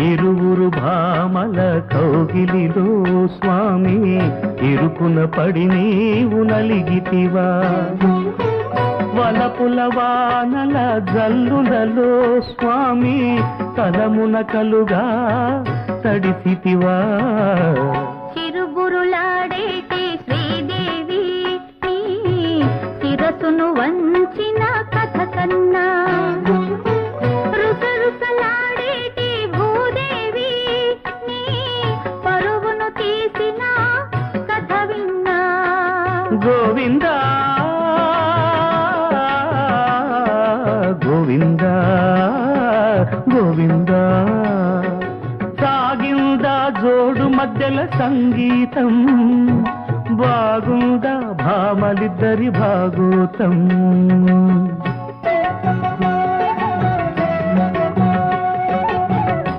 ఇరువురు భామల కౌగిలిలో స్వామి ఇరుకున పడి నీవు నలిగితివా వలపుల వానల జల్లులలో స్వామి తలమున కలుగా తడిసితివా చిరుబురులాడేటి శ్రీదేవి నీ శిరసును వంచిన కథ కన్నా రుసరుసలాడేటి భూదేవి నీ పరువును తీసిన కథ విన్నా గోవిందా గోవిందా గోవిందా సాగిందా జోడు మధ్యల సంగీతం బాగుందా భామలిద్దరి భాగోతం